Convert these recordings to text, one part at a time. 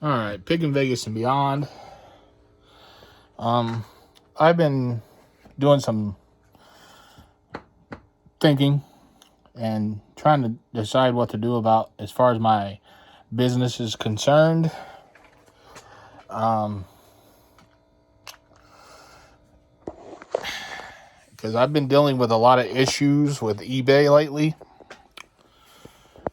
All right, Pick in Vegas and beyond. I've been doing some thinking and trying to decide what to do about as far as my business is concerned. Because I've been dealing with a lot of issues with eBay lately,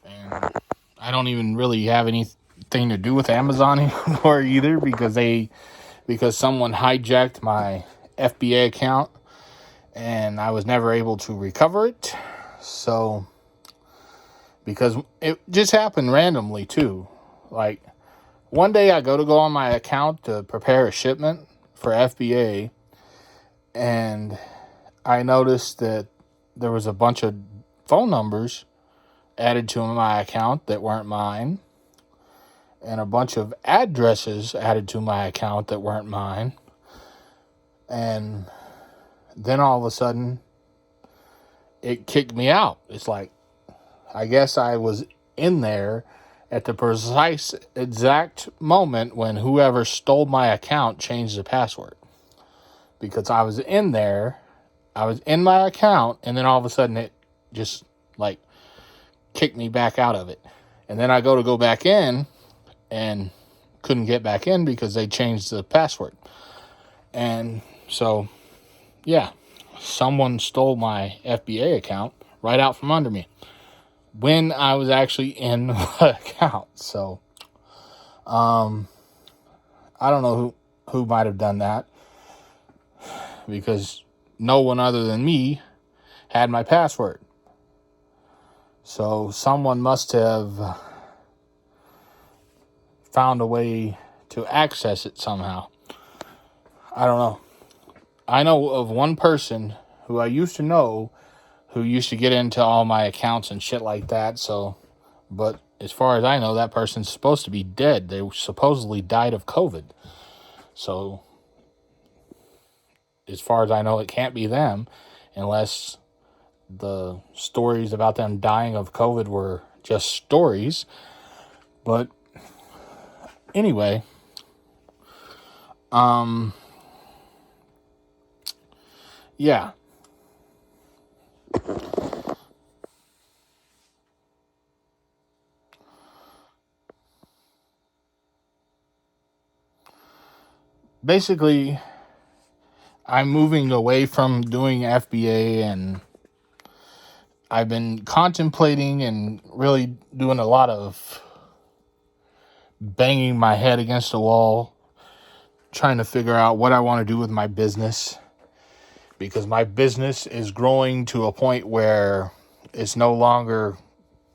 and I don't even really have anything to do with Amazon anymore either, because someone hijacked my FBA account and I was never able to recover it. So, because it just happened randomly too. Like, one day I go on my account to prepare a shipment for FBA, and I noticed that there was a bunch of phone numbers added to my account that weren't mine, and a bunch of addresses added to my account that weren't mine. And then all of a sudden, it kicked me out. It's like, I guess I was in there at the precise exact moment when whoever stole my account changed the password. Because I was in there, I was in my account, and then all of a sudden it just like kicked me back out of it. And then I go back in and couldn't get back in because they changed the password. And so, yeah, someone stole my FBA account right out from under me when I was actually in the account. So, I don't know who might have done that, because no one other than me had my password. So someone must have found a way to access it somehow. I don't know. I know of one person who I used to know who used to get into all my accounts and shit like that. So, but as far as I know, that person's supposed to be dead. They supposedly died of COVID. So, as far as I know, it can't be them, unless the stories about them dying of COVID were just stories. But anyway, yeah. Basically, I'm moving away from doing FBA, and I've been contemplating and really doing a lot of banging my head against the wall, trying to figure out what I want to do with my business, because my business is growing to a point where it's no longer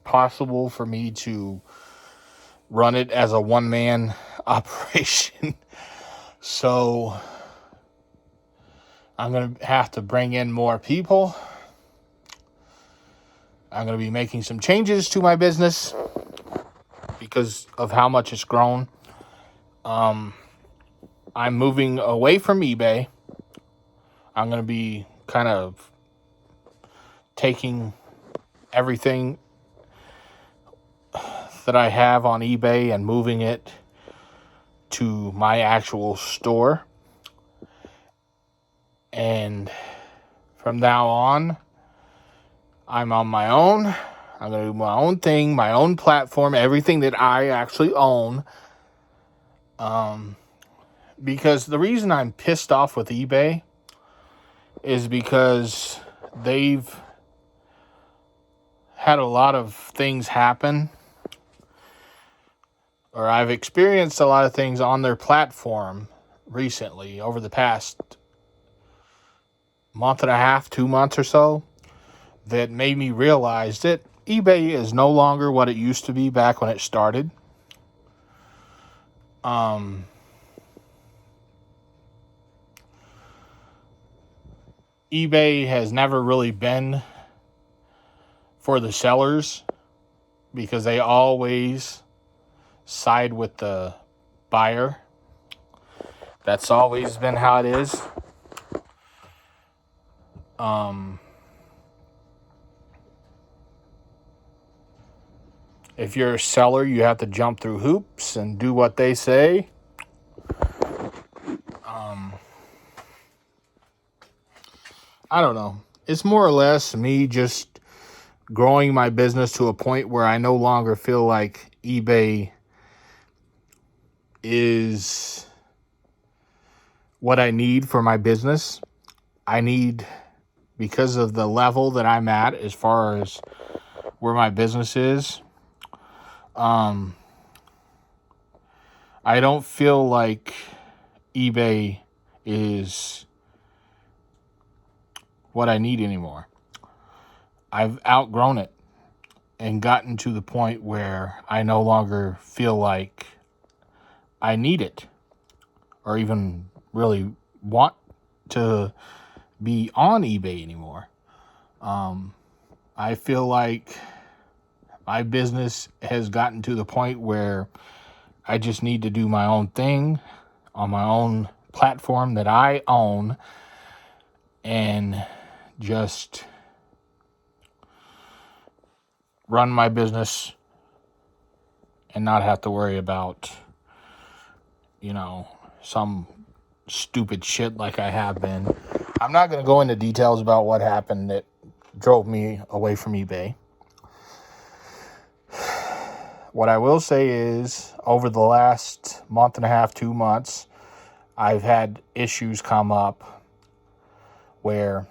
possible for me to run it as a one-man operation. So I'm going to have to bring in more people. I'm going to be making some changes to my business because of how much it's grown. I'm moving away from eBay. I'm going to be kind of taking everything that I have on eBay and moving it to my actual store. And from now on, I'm on my own. I'm going to do my own thing, my own platform, everything that I actually own. Because the reason I'm pissed off with eBay is because they've had a lot of things happen, or I've experienced a lot of things on their platform recently over the past month and a half, 2 months or so, that made me realize that eBay is no longer what it used to be back when it started. eBay has never really been for the sellers, because they always side with the buyer. That's always been how it is. If you're a seller, you have to jump through hoops and do what they say. I don't know. It's more or less me just growing my business to a point where I no longer feel like eBay is what I need for my business. I need, because of the level that I'm at as far as where my business is, I don't feel like eBay is what I need anymore. I've outgrown it and gotten to the point where I no longer feel like I need it or even really want to be on eBay anymore. I feel like my business has gotten to the point where I just need to do my own thing on my own platform that I own and just run my business and not have to worry about, some stupid shit like I have been. I'm not going to go into details about what happened that drove me away from eBay. What I will say is, over the last month and a half, 2 months, I've had issues come up where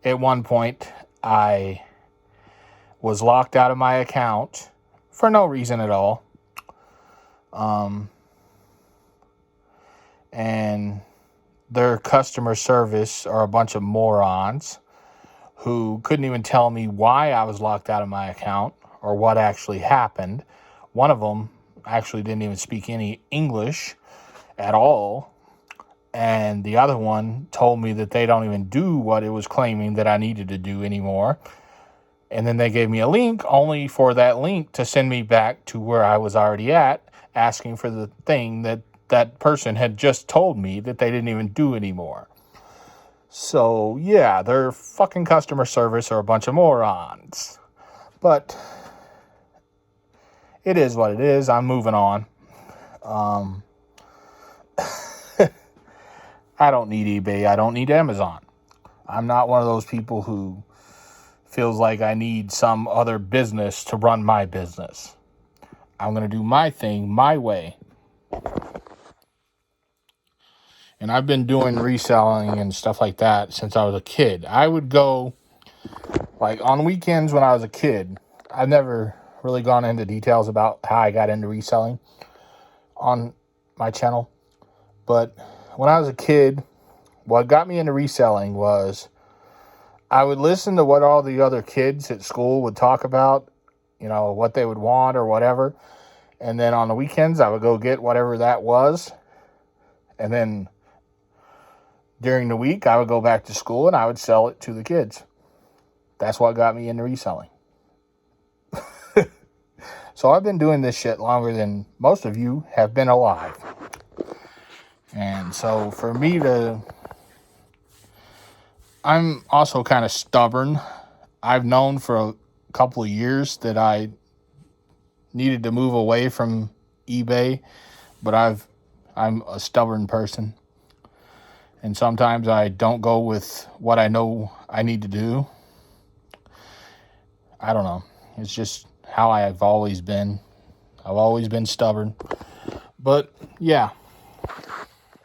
at one point I was locked out of my account for no reason at all. And their customer service are a bunch of morons who couldn't even tell me why I was locked out of my account or what actually happened. One of them actually didn't even speak any English at all. And the other one told me that they don't even do what it was claiming that I needed to do anymore. And then they gave me a link only for that link to send me back to where I was already at, asking for the thing that person had just told me that they didn't even do anymore. So, yeah, their fucking customer service are a bunch of morons. But it is what it is. I'm moving on. I don't need eBay. I don't need Amazon. I'm not one of those people who feels like I need some other business to run my business. I'm going to do my thing my way. And I've been doing reselling and stuff like that since I was a kid. I would go, like, on weekends when I was a kid. I've never really gone into details about how I got into reselling on my channel. But when I was a kid, what got me into reselling was I would listen to what all the other kids at school would talk about, what they would want or whatever. And then on the weekends, I would go get whatever that was. And then during the week, I would go back to school and I would sell it to the kids. That's what got me into reselling. So I've been doing this shit longer than most of you have been alive. And so for me I'm also kind of stubborn. I've known for a couple of years that I needed to move away from eBay, but I'm a stubborn person. And sometimes I don't go with what I know I need to do. I don't know. It's just how I've always been. I've always been stubborn. But yeah,